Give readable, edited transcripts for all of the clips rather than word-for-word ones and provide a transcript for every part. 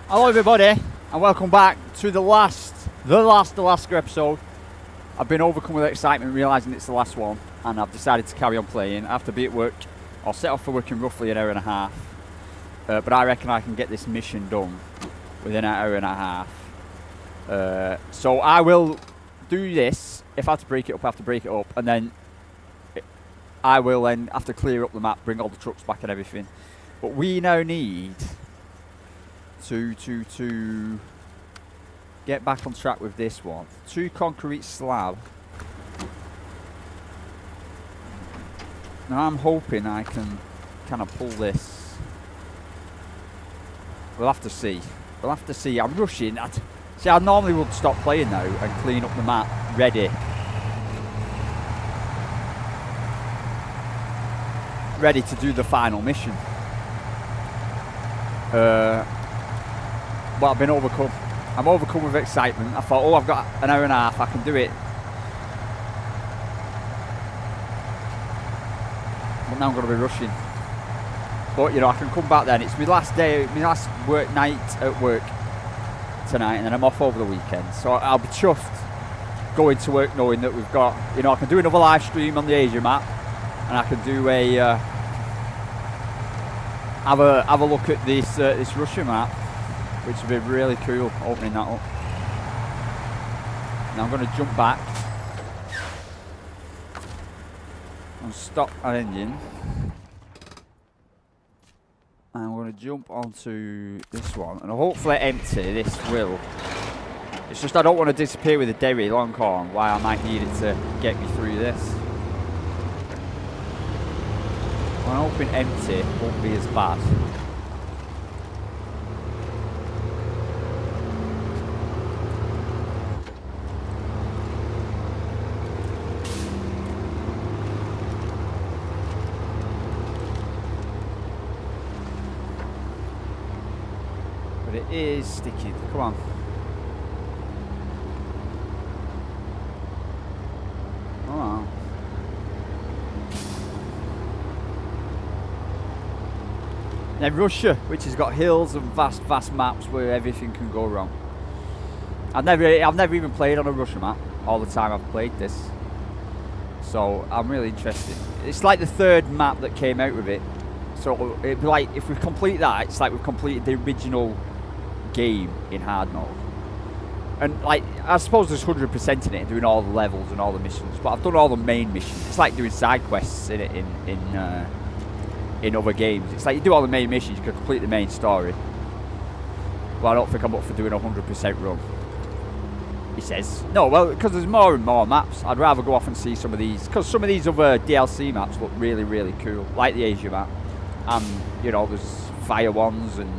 Hello everybody, and welcome back to the last Alaska episode. I've been overcome with excitement realising it's the last one, and I've decided to carry on playing. I have to be at work. I'll set off for work in roughly an hour and a half, but I reckon I can get this mission done within an hour and a half. So I will do this. If I have to break it up, I have to break it up, and then I will then have to clear up the map, bring all the trucks back and everything. But we now need to get back on track with this one. 2 concrete slab. Now I'm hoping I can kind of pull this. We'll have to see. We'll have to see. I'm rushing. See, I normally would stop playing now and clean up the map, ready to do the final mission. But I've been overcome. I'm overcome with excitement. I thought, oh, I've got an hour and a half, I can do it. But now I'm going to be rushing. But, you know, I can come back then. It's my last day, my last work night at work tonight, and then I'm off over the weekend. So I'll be chuffed going to work knowing that we've got, you know, I can do another live stream on the Asia map, and I can do a, have a look at this Russia map, which would be really cool, opening that up. Now I'm going to jump back and stop our engine. And I'm going to jump onto this one and hopefully empty this will. It's just I don't want to disappear with a Derry Longhorn, why I might need it to get me through this. I'm hoping empty won't be as bad. But it is sticky. Come on. Come on. Then Russia, which has got hills and vast maps where everything can go wrong. I've never even played on a Russia map all the time I've played this. So I'm really interested. It's like the 3rd map that came out with it. So it'd be like, if we complete that, it's like we've completed the original game in hard mode. And like, I suppose there's 100% in it, doing all the levels and all the missions, but I've done all the main missions. It's like doing side quests in it in other games. It's like you do all the main missions, you can complete the main story. Well, I don't think I'm up for doing a 100% run. He says, no, well, because there's more and more maps. I'd rather go off and see some of these, because some of these other DLC maps look really, really cool, like the Asia map. And, you know, there's fire ones, and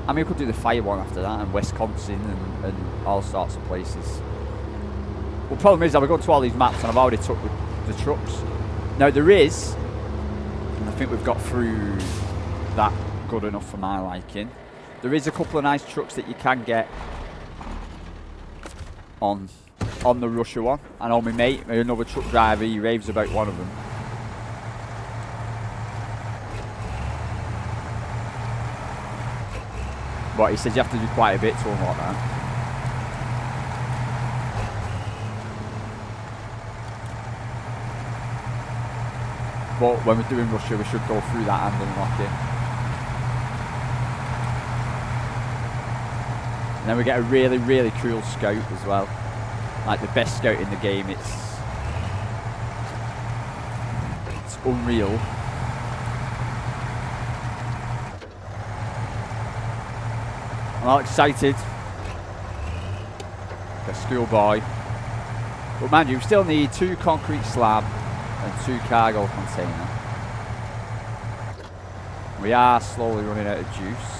I mean, we could do the fire one after that, and Wisconsin, and all sorts of places. Well, the problem is, I've gone to all these maps, and I've already took the trucks. Now, there is, and I think we've got through that good enough for my liking, there is a couple of nice trucks that you can get on the Russia one. I know my mate, another truck driver, he raves about one of them. But he says you have to do quite a bit to unlock that. But when we're doing Russia, we should go through that and unlock it. And then we get a really, really cool scout as well. Like the best scout in the game. It's unreal. I'm all excited. A schoolboy. But man, you still need 2 concrete slab and 2 cargo container. We are slowly running out of juice.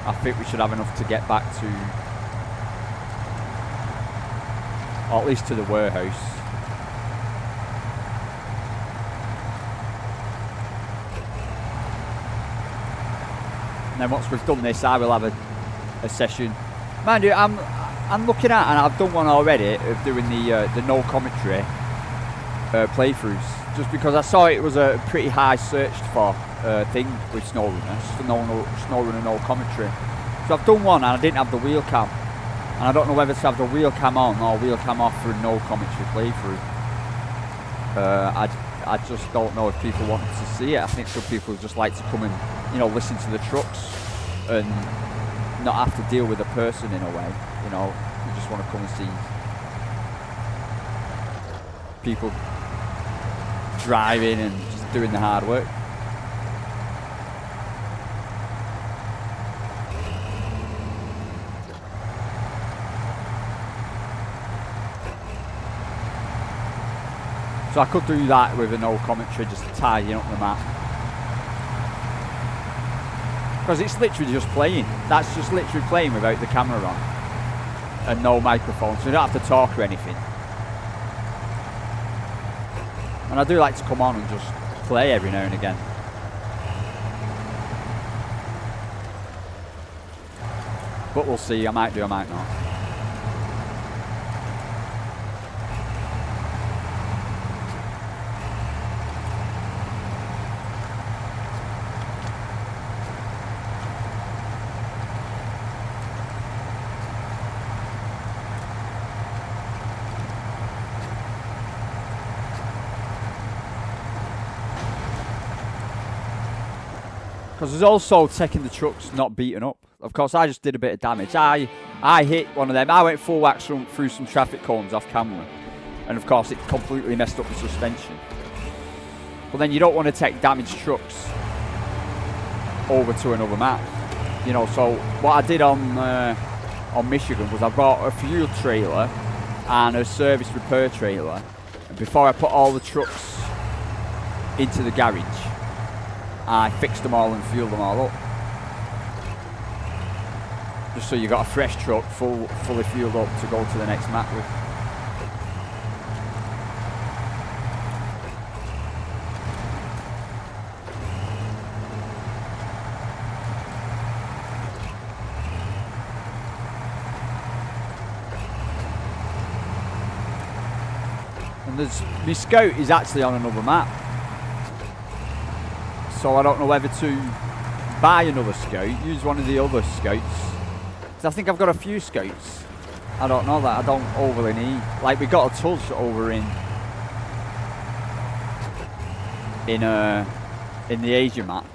I think we should have enough to get back to, or at least to the warehouse. And then once we've done this, I will have a session. Mind you, I'm looking at, and I've done one already, of doing the no commentary playthroughs, just because I saw it was a pretty high searched for thing with SnowRunner, just SnowRunner no commentary. So I've done one and I didn't have the wheel cam. And I don't know whether to have the wheel cam on or wheel cam off for a no commentary playthrough. I just don't know if people want to see it. I think some people just like to come and, you know, listen to the trucks and not have to deal with a person in a way. You know, you just want to come and see people driving and just doing the hard work. So I could do that with a no commentary, just tidying up the map. Because it's literally just playing. That's just literally playing without the camera on. And no microphone, so you don't have to talk or anything. And I do like to come on and just play every now and again. But we'll see, I might do, I might not. Because there's also taking the trucks not beaten up. Of course, I just did a bit of damage. I hit one of them. I went full whack through some traffic cones off camera. And of course, it completely messed up the suspension. But then you don't want to take damaged trucks over to another map. You know, so what I did on Michigan was I bought a fuel trailer and a service repair trailer. And before I put all the trucks into the garage, I fixed them all and fueled them all up. Just so you got a fresh truck fully fueled up to go to the next map with. And my Scout is actually on another map. So I don't know whether to buy another Scout, use one of the other Scouts. Because I think I've got a few Scouts. I don't know that, I don't overly need. Like we got a Tuz over in the Asia map.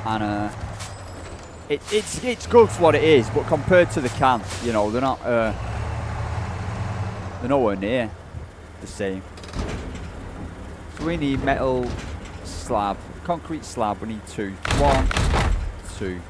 And it's good for what it is, but compared to the can, you know, they're not they're nowhere near the same. So we need metal slab, concrete slab, we need 2. 1, 2.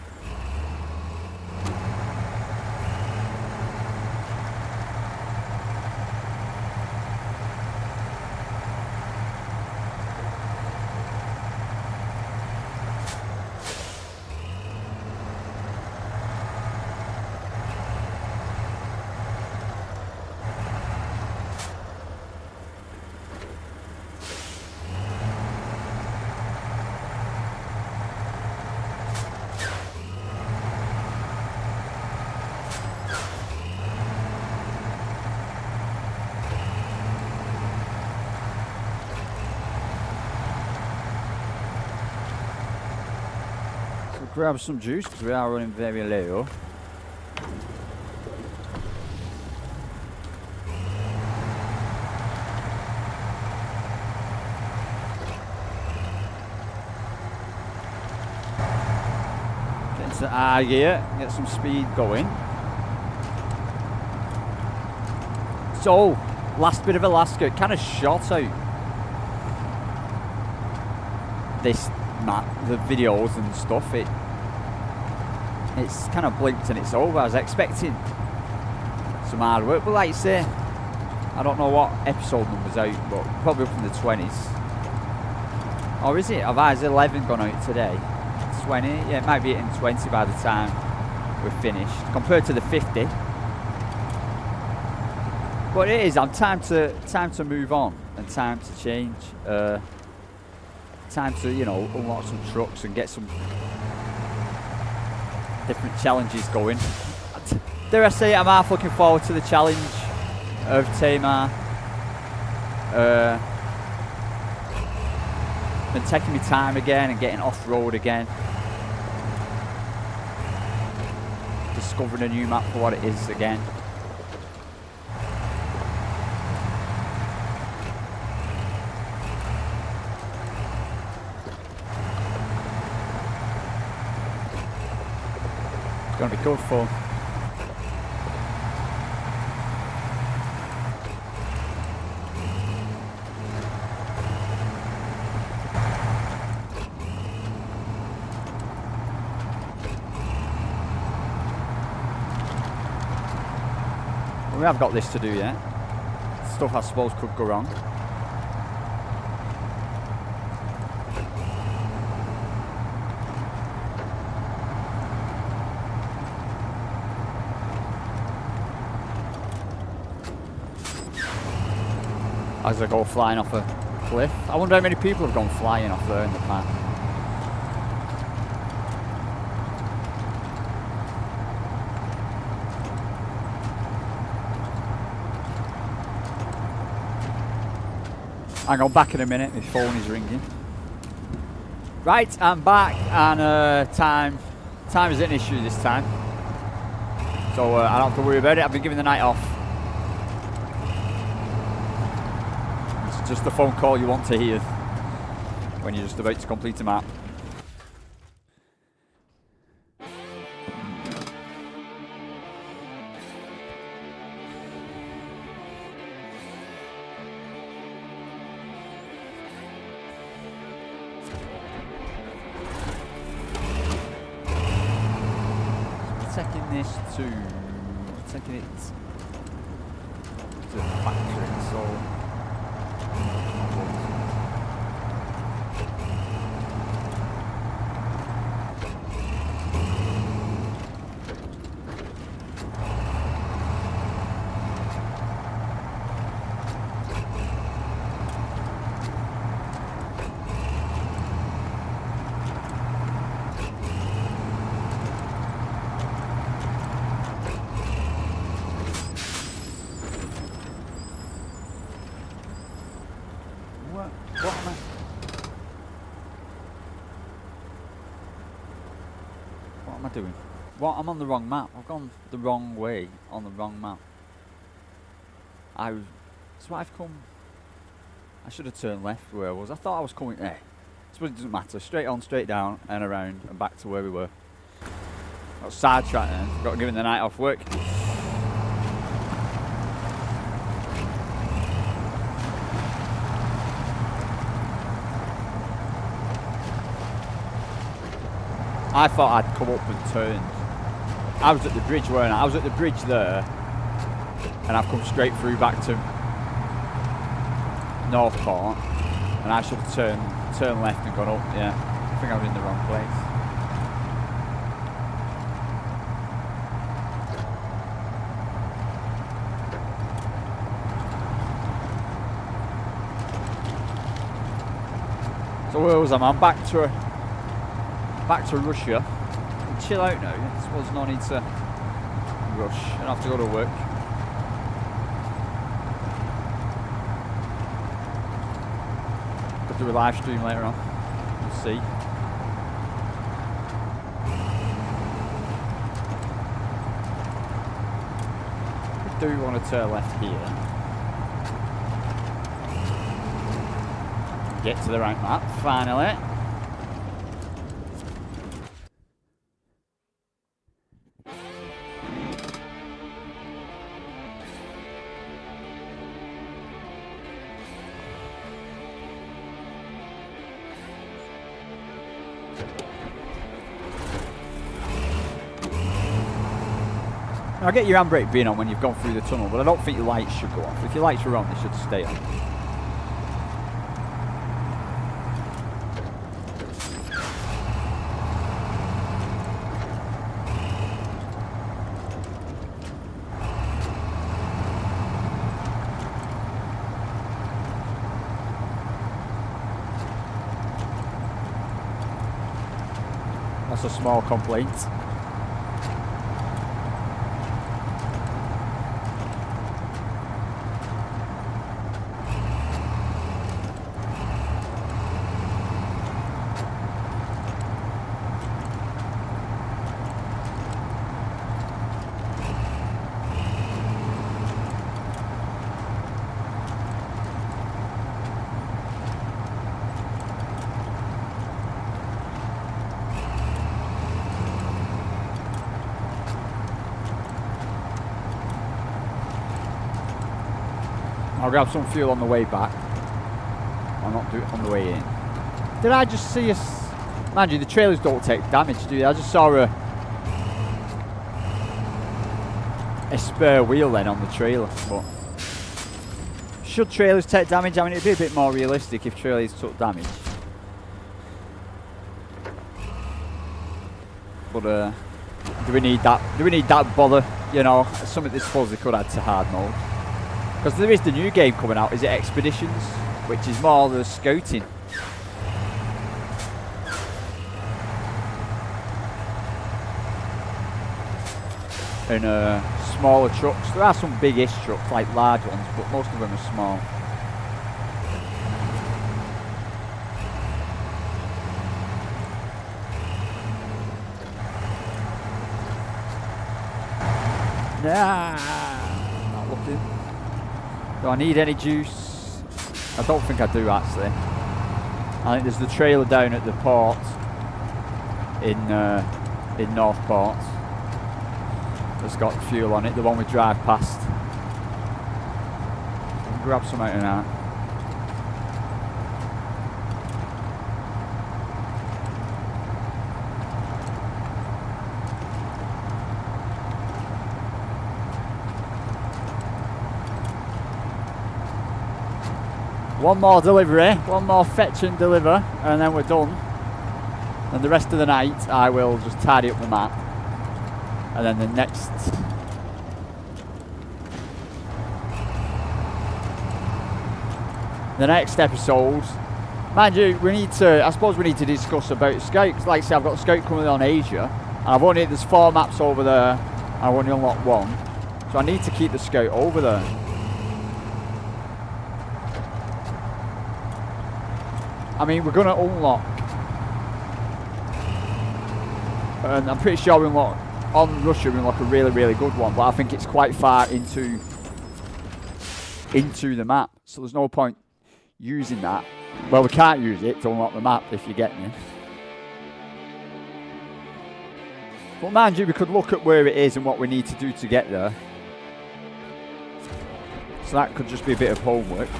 Grab some juice because we are running very low. Get into high gear, get some speed going. So, last bit of Alaska, kind of shot out this map, the videos and stuff. It's kind of blinked and it's over. I was expecting some hard work, but like you say, I don't know what episode number's out, but probably up in the 20s. Or is it? Have I 11 gone out today? 20? Yeah, it might be in 20 by the time we're finished, compared to the 50. But it is. Time to move on and time to change. Time to, you know, unlock some trucks and get some different challenges going. Dare I say, I'm half looking forward to the challenge of Tamar. Been taking my time again and getting off-road again. Discovering a new map for what it is again. It's going to be good fun. We have got this to do yet. Stuff I suppose could go wrong. As I go flying off a cliff. I wonder how many people have gone flying off there in the past. Hang on, back in a minute, my phone is ringing. Right, I'm back, and time isn't an issue this time. So I don't have to worry about it, I've been given the night off. It's just the phone call you want to hear when you're just about to complete a map. Taking it to the factory, so doing? What? I'm on the wrong map. I've gone the wrong way on the wrong map. So I've come. I should have turned left where I was. I thought I was coming there. So it doesn't matter. Straight on, straight down, and around, and back to where we were. Got sidetracked then. Got given the night off work. I thought I'd come up and turned. I was at the bridge, weren't I? I was at the bridge there, and I've come straight through back to Northport, and I should have turned left and gone up. Yeah, I think I was in the wrong place. So where was I? I'm back to Russia. Chill out now. I suppose no need to rush. I don't have to go to work. Could do a live stream later on. We'll see. We do want to turn left here. Get to the right map, finally. I get your handbrake being on when you've gone through the tunnel, but I don't think your lights should go off. If your lights are on, they should stay on. That's a small complaint. I'll grab some fuel on the way back. I'll not do it on the way in. Did I just see us? Mind you, the trailers don't take damage, do they? I just saw a spare wheel then on the trailer. But should trailers take damage? I mean, it'd be a bit more realistic if trailers took damage. But do we need that? Do we need that bother? You know, something they suppose they could add to hard mode. Because there is the new game coming out. Is it Expeditions? Which is more the scouting. And smaller trucks. There are some big-ish trucks, like large ones, but most of them are small. Nah, not looking. Do I need any juice? I don't think I do actually. I think there's the trailer down at the port in Northport that's got fuel on it, the one we drive past. I'll grab some out of that. One more delivery, one more fetch and deliver, and then we're done. And the rest of the night I will just tidy up the map. And then the next episode, mind you, I suppose we need to discuss about scouts. Like I say, I've got a scout coming on Asia, and there's 4 maps over there, and I've only unlocked 1. So I need to keep the scout over there. I mean, we're going to unlock, and I'm pretty sure we unlock, on Russia we unlock a really, really good one, but I think it's quite far into the map, so there's no point using that. Well, we can't use it to unlock the map, if you get me. But mind you, we could look at where it is and what we need to do to get there. So that could just be a bit of homework.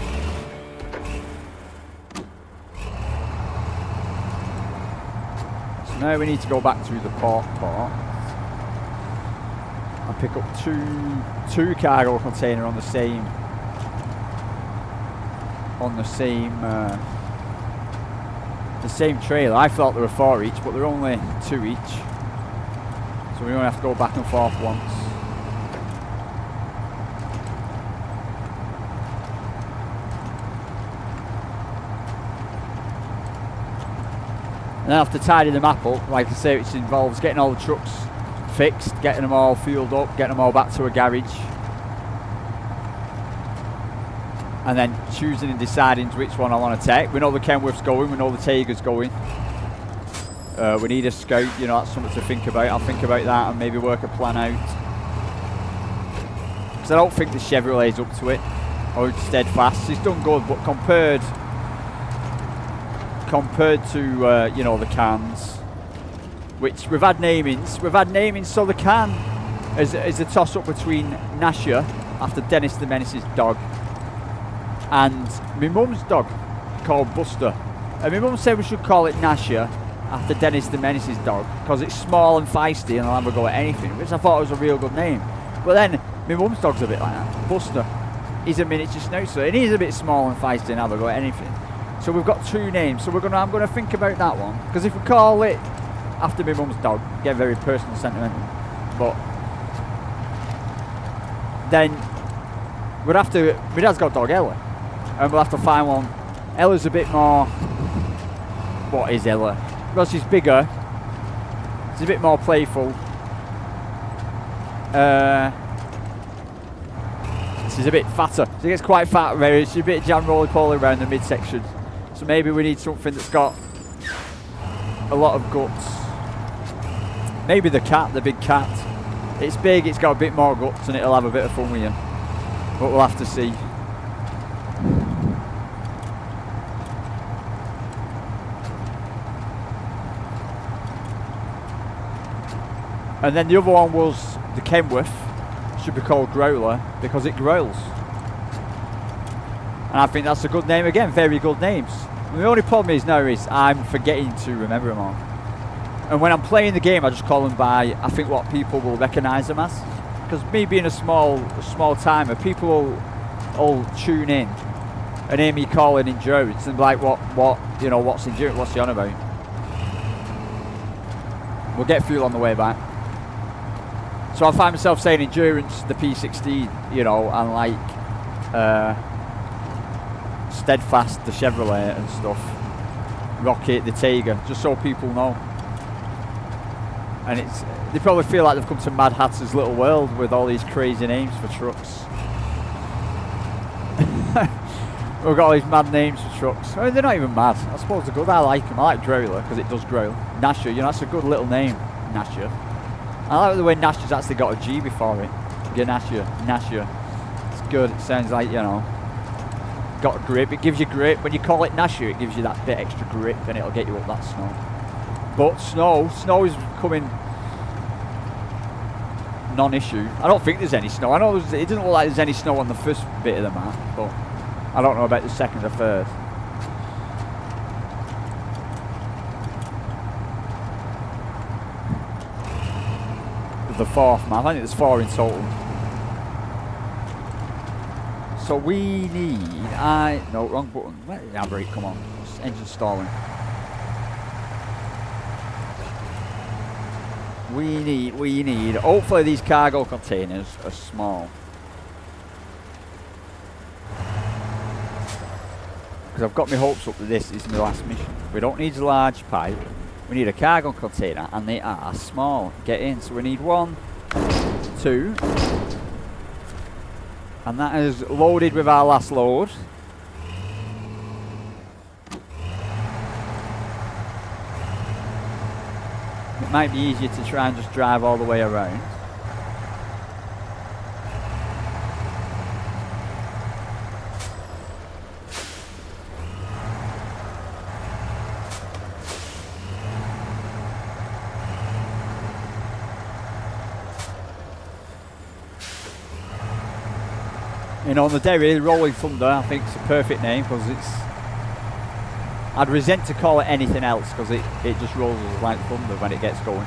Now we need to go back to the port and pick up two cargo container on the same trailer. I thought there were 4 each, but they're only 2 each. So we only have to go back and forth once. And then I have to tidy the map up, like I say, which involves getting all the trucks fixed, getting them all fueled up, getting them all back to a garage. And then choosing and deciding which one I want to take. We know the Kenworth's going, we know the Tiger's going. We need a scout, you know, that's something to think about. I'll think about that and maybe work a plan out. Because I don't think the Chevrolet's up to it, or Steadfast. It's done good, but compared to you know, the cans, which we've had namings, so the can is a toss up between Nasher, after Dennis the Menace's dog, and my mum's dog called Buster. And my mum said we should call it Nasher after Dennis the Menace's dog, because it's small and feisty and I'll have a go at anything, which I thought was a real good name. But then my mum's dog's a bit like that. Buster, he's a miniature schnauzer and he's a bit small and feisty and have a go at anything. So we've got 2 names, so I'm going to think about that one, because if we call it after my mum's dog, get very personal, sentimental, but then my dad's got a dog, Ella, and we'll have to find one. Ella's a bit more, what is Ella? Well, she's bigger, she's a bit more playful, she's a bit fatter, she gets quite fat, she's a bit jam roly-poly around the midsection. So maybe we need something that's got a lot of guts. Maybe the big cat. It's big, it's got a bit more guts, and it'll have a bit of fun with you. But we'll have to see. And then the other one was the Kenworth. Should be called Growler, because it growls. And I think that's a good name again, very good names. The only problem is now is I'm forgetting to remember them all. And when I'm playing the game, I just call them by, I think, what people will recognise them as. Because me being a small timer, people will tune in and hear me calling endurance and be like, what's endurance, what's he on about? We'll get fuel on the way back. So I find myself saying endurance, the P16, and like Steadfast, the Chevrolet and stuff, Rocket, the Tiger, just so people know. And they probably feel like they've come to Mad Hatter's little world with all these crazy names for trucks. We've got all these mad names for trucks. I mean, they're not even mad. I suppose they're good. I like them. I like Growler because it does growl. Nasher, that's a good little name. Nasher. I like the way Nasher's actually got a G before it. Ganasher, Nasher. It's good. It sounds like, got a grip. It gives you grip. When you call it Nasher, it gives you that bit extra grip and it'll get you up that snow. But snow is becoming non-issue. I don't think there's any snow. I know it doesn't look like there's any snow on the first bit of the map, but I don't know about the second or third. The fourth map. I think there's 4 in total. So we need... No, wrong button. Where is the handbrake? Come on. Engine stalling. We need... Hopefully these cargo containers are small. Because I've got my hopes up that this is my last mission. We don't need a large pipe. We need a cargo container, and they are small. Get in. So we need 1, 2... And that is loaded with our last load. It might be easier to try and just drive all the way around. On the Derry, Rolling Thunder, I think it's a perfect name because I'd resent to call it anything else because it just rolls like thunder when it gets going.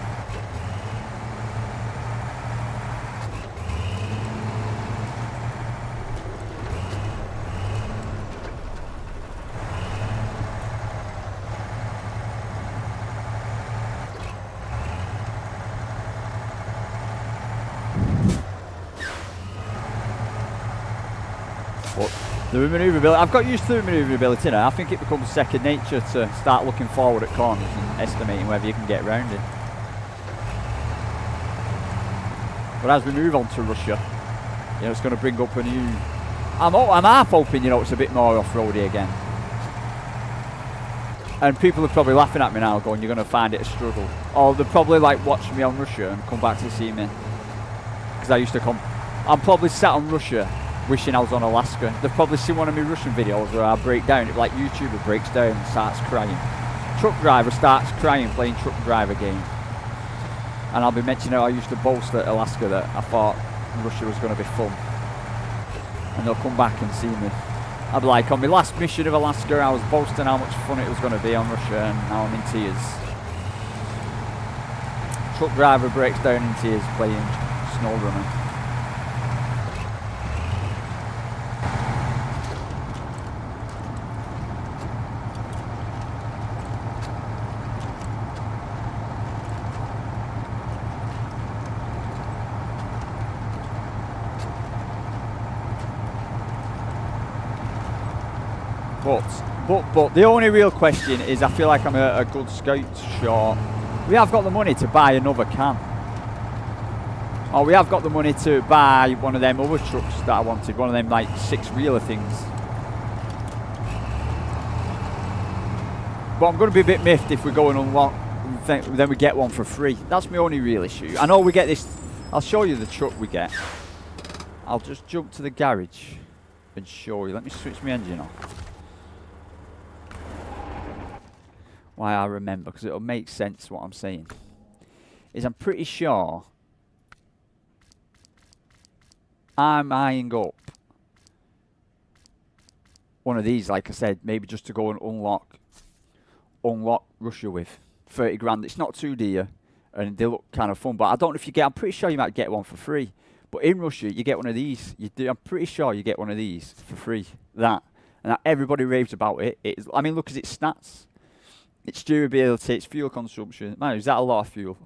The manoeuvrability, I've got used to the manoeuvrability now. I think it becomes second nature to start looking forward at corners and estimating whether you can get around it. But as we move on to Russia, it's going to bring up a new... I'm half hoping, it's a bit more off-roady again. And people are probably laughing at me now going, you're going to find it a struggle. Or they're probably like watching me on Russia and come back to see me. Because I used to come... I'm probably sat on Russia wishing I was on Alaska. They've probably seen one of my Russian videos where I break down. Like YouTuber breaks down and starts crying. Truck driver starts crying playing truck driver game. And I'll be mentioning how I used to boast at Alaska that I thought Russia was going to be fun. And they'll come back and see me. I'll be like, on my last mission of Alaska, I was boasting how much fun it was going to be on Russia, and now I'm in tears. Truck driver breaks down in tears playing Snowrunner. But the only real question is, I feel like I'm a good scout short. We have got the money to buy another can. Or we have got the money to buy one of them other trucks that I wanted, one of them like 6-wheeler things. But I'm going to be a bit miffed if we go and unlock, then we get one for free. That's my only real issue. I know we get this, I'll show you the truck we get. I'll just jump to the garage and show you. Let me switch my engine off. Why I remember, because it'll make sense what I'm saying, is I'm pretty sure I'm eyeing up one of these, like I said, maybe just to go and unlock Russia with 30 grand. It's not too dear, and they look kind of fun. But I don't know if you get. I'm pretty sure you might get one for free. But in Russia, you get one of these. You do. I'm pretty sure you get one of these for free. And everybody raves about it. I mean, look at its stats. Its durability, its fuel consumption. Man, is that a lot of fuel?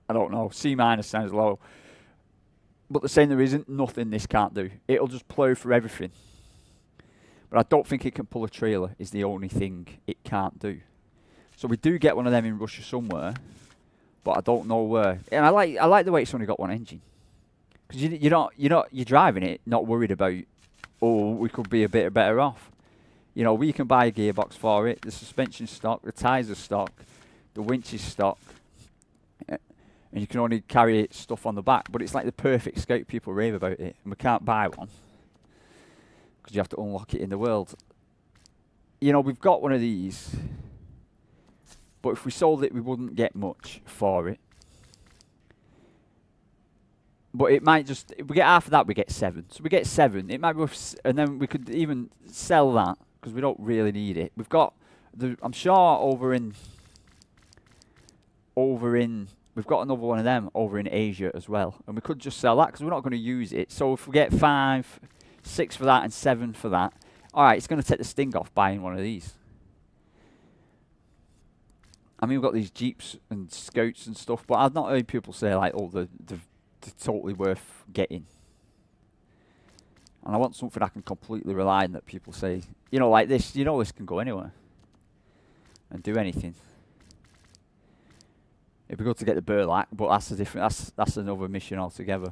I don't know. C- sounds low. But they're saying there isn't nothing this can't do. It'll just plough through everything. But I don't think it can pull a trailer is the only thing it can't do. So we do get one of them in Russia somewhere, but I don't know where. And I like the way it's only got one engine. Because you're driving it, not worried about, oh, we could be a bit better off. You know, we can buy a gearbox for it, the suspension's stock, the tyres are stock, the winch is stock. And you can only carry stuff on the back, but it's like the perfect Scout. People rave about it, and we can't buy one because you have to unlock it in the world. You know, we've got one of these, but if we sold it, we wouldn't get much for it. But it might just, if we get half of that, we get 7. So we get 7. It might be worth, and then we could even sell that because we don't really need it. We've got, I'm sure over in. We've got another one of them over in Asia as well. And we could just sell that because we're not going to use it. So if we get 5, 6 for that and 7 for that, alright, it's going to take the sting off buying one of these. I mean, we've got these Jeeps and Scouts and stuff, but I've not heard people say like, oh, they're totally worth getting. And I want something I can completely rely on that people say, you know, like this, you know this can go anywhere. And do anything. It'd be good to get the Burlak, but that's a different. That's another mission altogether.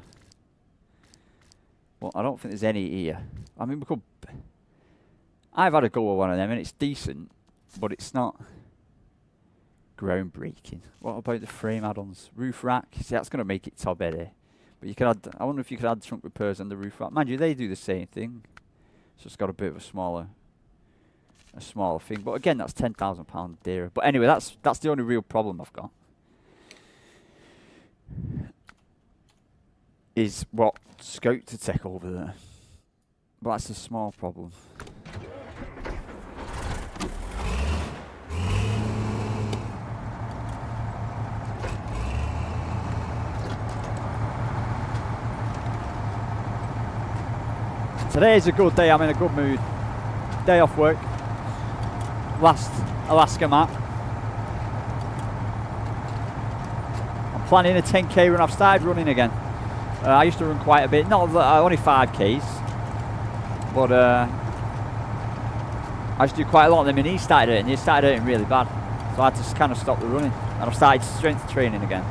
Well, I don't think there's any here. I mean, we could. I've had a go with one of them, and it's decent, but it's not groundbreaking. What about the frame add-ons? Roof rack. See, that's going to make it top heavy. But you could add. I wonder if you could add trunk repairs on the roof rack. Mind you, they do the same thing. So it's got a bit of a smaller thing. But again, that's £10,000 dearer. But anyway, that's the only real problem I've got. Is what Scout to take over there. But that's a small problem. Today's a good day, I'm in a good mood. Day off work. Last Alaska map. Planning a 10k run. I've started running again. I used to run quite a bit, not only 5k's, but I used to do quite a lot of them, and he started hurting really bad, so I had to kind of stop the running, and I've started strength training again.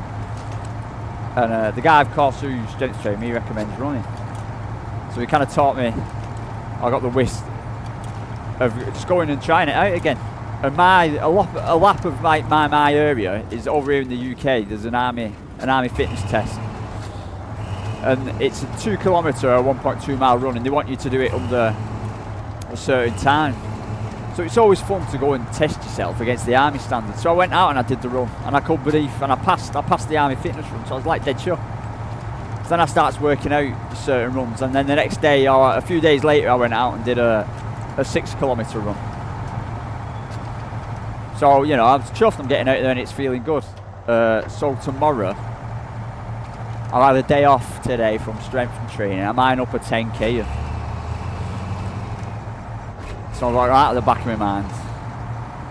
And the guy, of course, who's strength training me recommends running, so he kind of taught me. I got the whisk of just going and trying it out again. And a lap of my area is over here in the UK. There's an army fitness test, and it's a 2 kilometre or 1.2 mile run, and they want you to do it under a certain time. So it's always fun to go and test yourself against the army standards. So I went out and I did the run, and I couldn't believe, and I passed the army fitness run. So I was like dead sure. So then I started working out certain runs, and then the next day or a few days later, I went out and did a 6 kilometre run. So, you know, I'm chuffed I'm getting out there and it's feeling good. So tomorrow, I'll have a day off today from strength and training. I'm eyeing up a 10k. So I've got that at the back of my mind.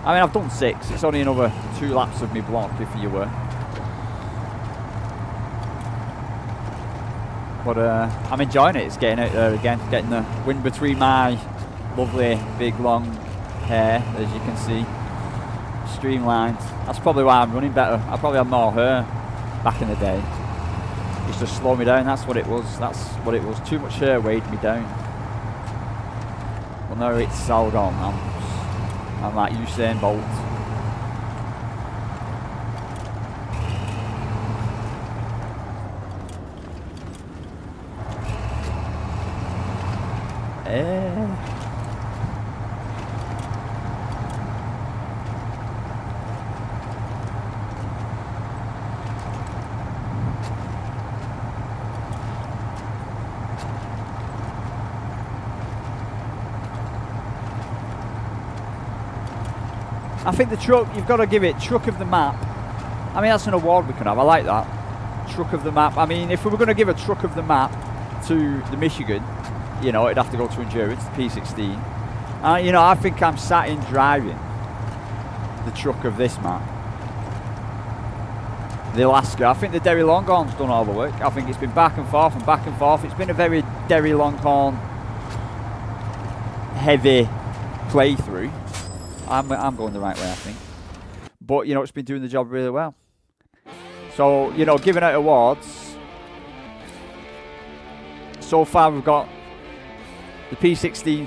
I mean, I've done 6. It's only another 2 laps of me block, if you were. But I'm enjoying it. It's getting out there again. Getting the wind between my lovely, big, long hair, as you can see. Streamlined. That's probably why I'm running better. I probably had more hair back in the day. It used to slow me down. That's what it was. Too much hair weighed me down. Well, now it's all gone. I'm like Usain Bolt. I think the truck, you've got to give it truck of the map. I mean, that's an award we can have. I like that. Truck of the map. I mean, if we were going to give a truck of the map to the Michigan, you know, it'd have to go to Endurance, the P16. You know, I think I'm sat in driving the truck of this map. The Alaska. I think the Derry Longhorn's done all the work. I think it's been back and forth and back and forth. It's been a very Derry Longhorn heavy playthrough. I'm going the right way, I think. But, you know, it's been doing the job really well. So, you know, giving out awards. So far we've got the P16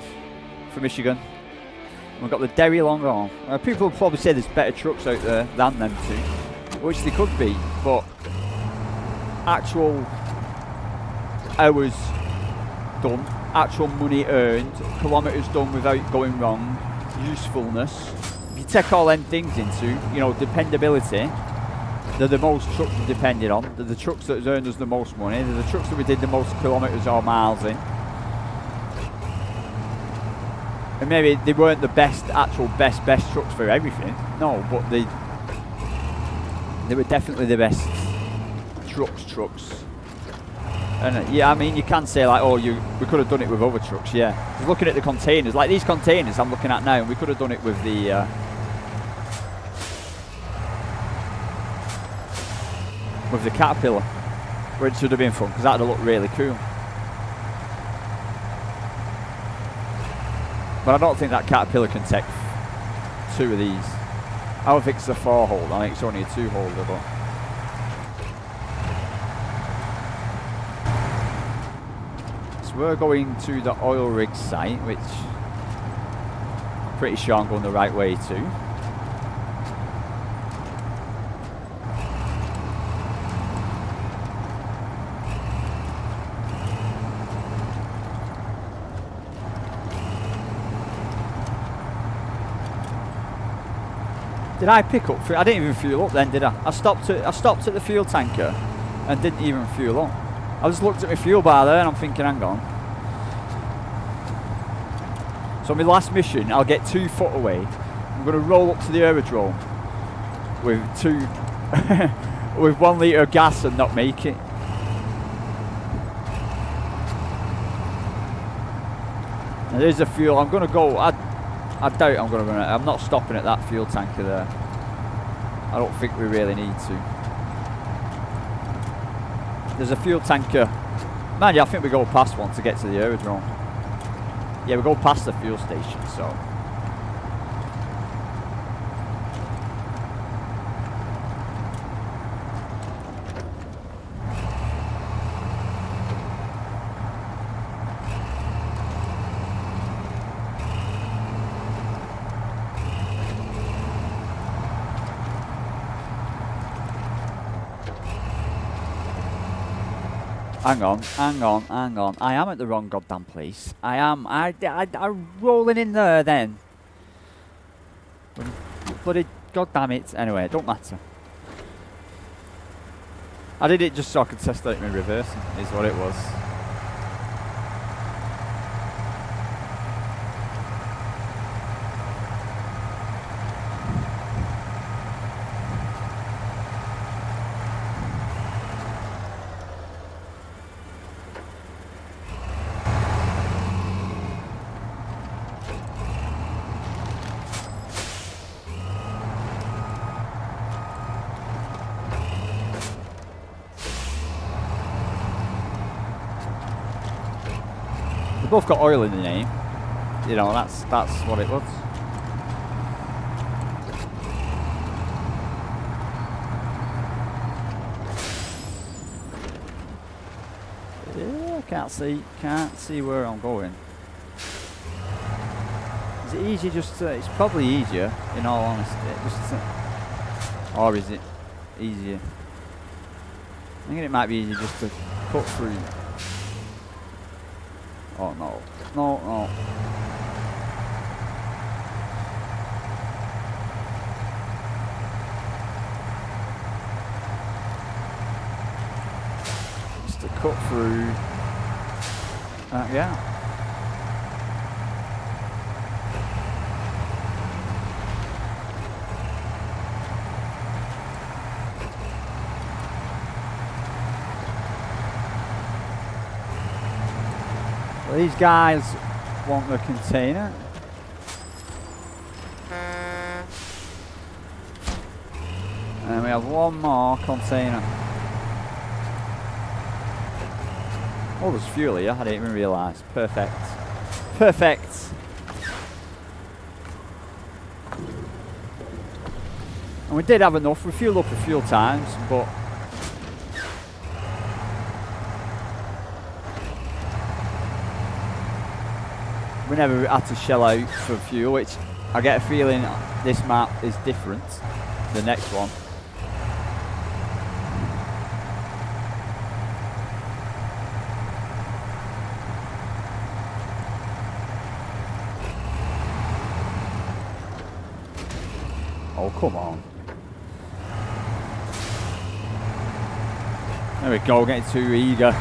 for Michigan. We've got the Derry Longhorn. People will probably say there's better trucks out there than them two, which they could be, but actual hours done, actual money earned, kilometres done without going wrong, usefulness. If you take all them things into, you know, dependability, they're the most trucks we depended on. They're the trucks that has earned us the most money. They're the trucks that we did the most kilometres or miles in. And maybe they weren't the best, actual best trucks for everything. No, but they were definitely the best trucks. And yeah, I mean, you can say like, oh, we could have done it with other trucks, yeah. Just looking at the containers, like these containers I'm looking at now, and we could have done it with the Caterpillar, where it should have been fun, because that'd have looked really cool. But I don't think that Caterpillar can take two of these. I don't think it's a 4-holder, I think it's only a 2-holder, but... So we're going to the oil rig site, which I'm pretty sure I'm going the right way to. Did I pick up? I didn't even fuel up then, did I? I stopped at the fuel tanker and didn't even fuel up. I just looked at my fuel bar there and I'm thinking, hang on. So my last mission, I'll get 2 foot away. I'm going to roll up to the aerodrome with with 1 litre of gas and not make it. Now there's the fuel. I'm going to go. I doubt I'm going to run it. I'm not stopping at that fuel tanker there. I don't think we really need to. There's a fuel tanker. Man, yeah, I think we go past one to get to the aerodrome. Yeah, we go past the fuel station, so. Hang on. I am at the wrong goddamn place. I'm rolling in there then. Bloody goddamn it. Anyway, it don't matter. I did it just so I could test out my reversing, is what it was. They both got oil in the name. You know, that's what it was. Yeah, can't see where I'm going. Is it easier just to, it's probably easier, in all honesty, just to, or is it easier? I think it might be easier just to cut through. Oh no. No. Just to cut through. Yeah. So these guys want the container. And we have one more container. Oh, there's fuel here. I didn't even realise. Perfect. Perfect. And we did have enough. We fueled up a few times, but we never had to shell out for fuel, which I get a feeling this map is different. The next one. Oh, come on. There we go, getting too eager.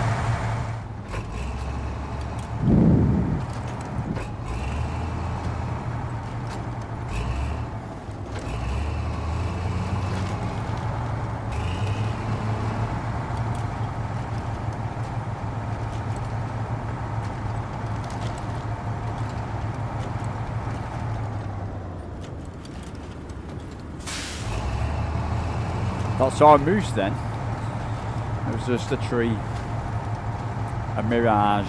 That's our moose then. It was just a tree. A mirage.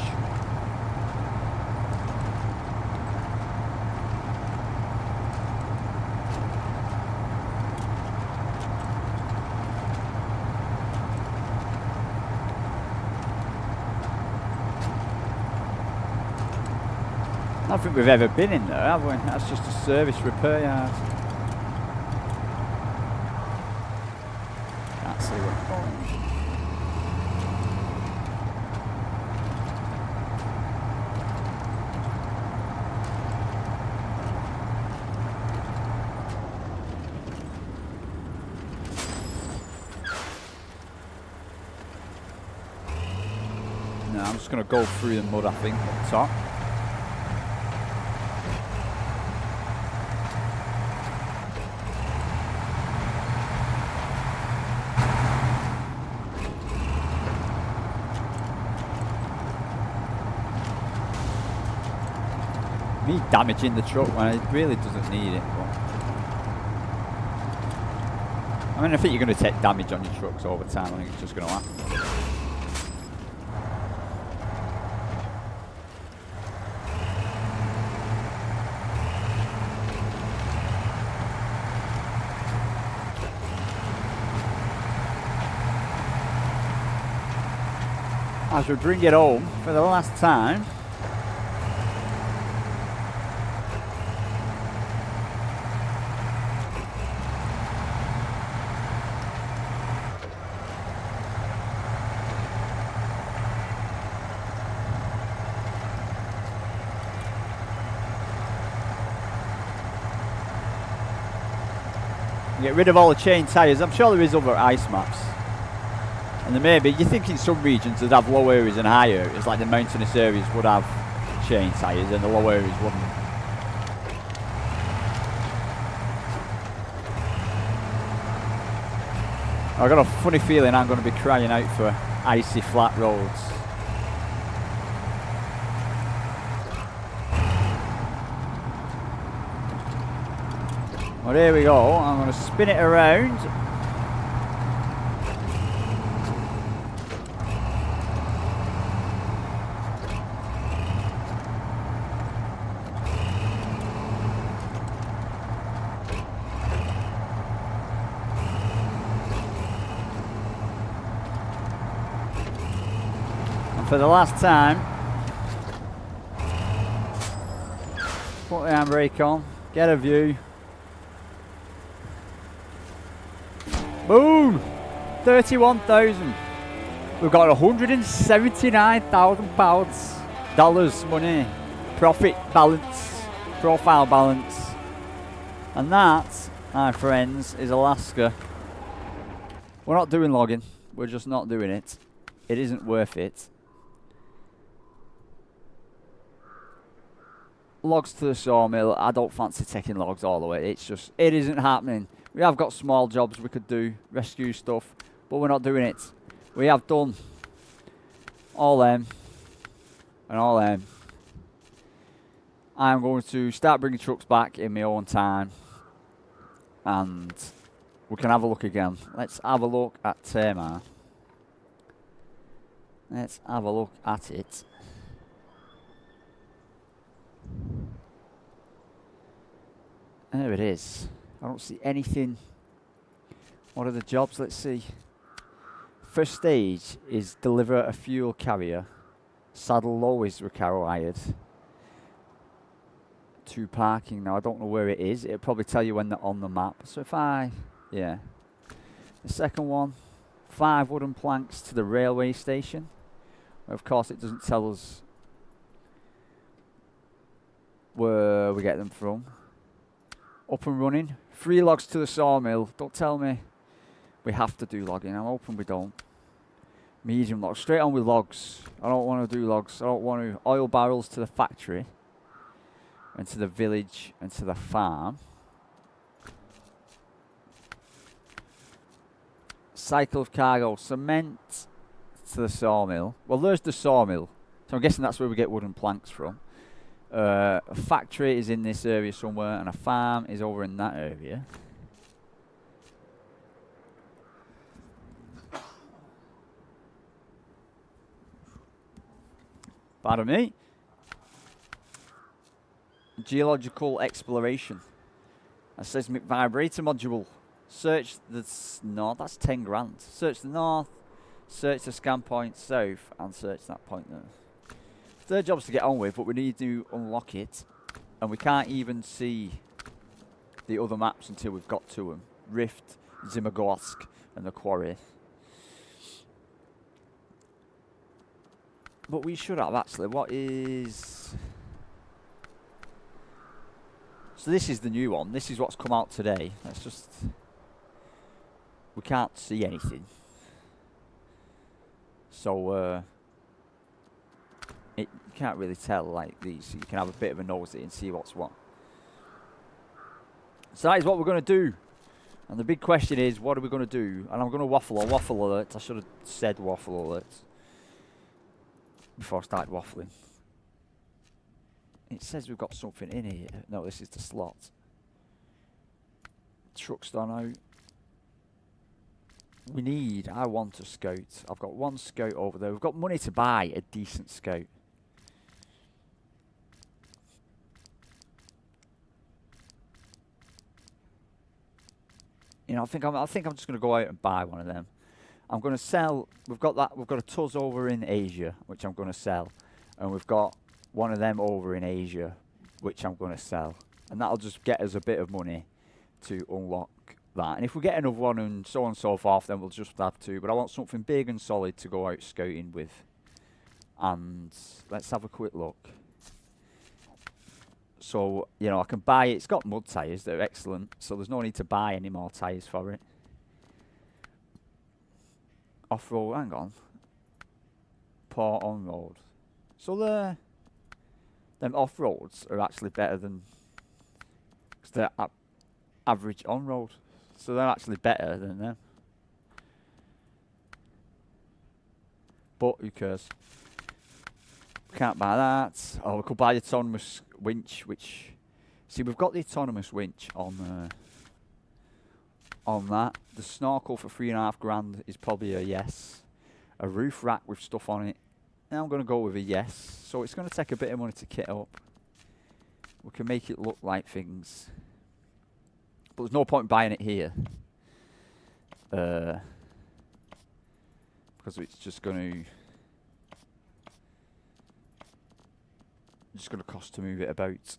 I don't think we've ever been in there, have we? That's just a service repair yard. Can't see where it's going. No, I'm just going to go through the mud, I think, up top. Me damaging the truck when it really doesn't need it. But I mean, I think you're going to take damage on your trucks over time. I think it's just going to happen. As we bring it home for the last time. Get rid of all the chain tyres. I'm sure there is other ice maps. And there may be, you think in some regions that have low areas and high areas, like the mountainous areas would have chain tyres and the low areas wouldn't. I've got a funny feeling I'm going to be crying out for icy flat roads. Well, here we go. I'm going to spin it around. And for the last time, put the handbrake on, get a view. Boom! 31,000. We've got £179,000 dollars money, profit balance, profile balance, and that, my friends, is Alaska. We're not doing logging. We're just not doing it. It isn't worth it. Logs to the sawmill. I don't fancy taking logs all the way. It's just, it isn't happening. We have got small jobs we could do, rescue stuff, but we're not doing it. We have done all them. and all them. I'm going to start bringing trucks back in my own time, and we can have a look again. Let's have a look at Tamar. Let's have a look at it. There it is. I don't see anything. What are the jobs? Let's see. First stage is deliver a fuel carrier. Saddle low is required. To parking. Now I don't know where it is. It'll probably tell you when they're on the map. So if yeah. The second one, 5 wooden planks to the railway station. Of course, it doesn't tell us where we get them from. Up and running. 3 logs to the sawmill. Don't tell me we have to do logging. I'm hoping we don't. Medium logs. Straight on with logs. I don't want to do logs. I don't want to. Oil barrels to the factory. And to the village and to the farm. Cycle of cargo. Cement to the sawmill. Well, there's the sawmill. So I'm guessing that's where we get wooden planks from. A factory is in this area somewhere, and a farm is over in that area. Pardon me. Geological exploration. A seismic vibrator module. Search the north. That's 10 grand. Search the north. Search the scan point south, and search that point there. Third job's to get on with, but we need to unlock it, and we can't even see the other maps until we've got to them. Rift, Zimagorsk, and the quarry. But we should have actually. What is? So this is the new one. This is what's come out today. Let's just. We can't see anything. So you can't really tell like these. So you can have a bit of a nosy and see what's what. So that is what we're going to do. And the big question is, what are we going to do? And I'm going to waffle alert. I should have said waffle alert before I started waffling. It says we've got something in here. No, this is the slot. Truck's done out. I want a scout. I've got 1 scout over there. We've got money to buy a decent scout. You know, I think I'm just going to go out and buy one of them. I'm going to sell. We've got a Tuz over in Asia, which I'm going to sell, and we've got one of them over in Asia, which I'm going to sell, and that'll just get us a bit of money to unlock that. And if we get another one and so on and so forth, then we'll just have to. But I want something big and solid to go out scouting with. And let's have a quick look. So, you know, I can buy it. It's got mud tyres. They're excellent. So there's no need to buy any more tyres for it. Off-road, hang on. Port on-road. So them off-roads are actually better than... Because they're average on-road. So they're actually better than them. But who cares? We can't buy that. Oh, we could buy the autonomous winch, which... See, we've got the autonomous winch on that. The snorkel for 3.5 grand is probably a yes. A roof rack with stuff on it. Now I'm going to go with a yes. So it's going to take a bit of money to kit up. We can make it look like things. But there's no point buying it here. Because it's just going to cost to move it about.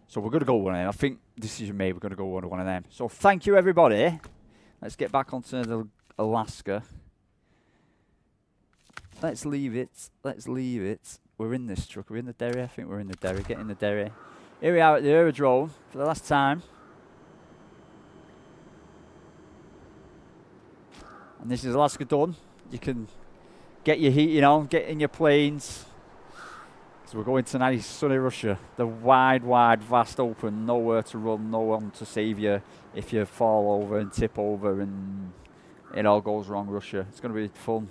So we're going to go one of them. I think decision made, we're going to go one of them. So thank you, everybody. Let's get back onto the Alaska. Let's leave it. We're in this truck. We're in the dairy. I think we're in the dairy. Get in the dairy. Here we are at the aerodrome for the last time. And this is Alaska done. You can get your heating on, get in your planes. So we're going to nice sunny Russia. The wide, vast open, nowhere to run, no one to save you if you fall over and tip over and it all goes wrong Russia. It's going to be fun.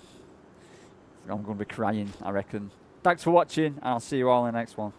I'm going to be crying, I reckon. Thanks for watching, and I'll see you all in the next one.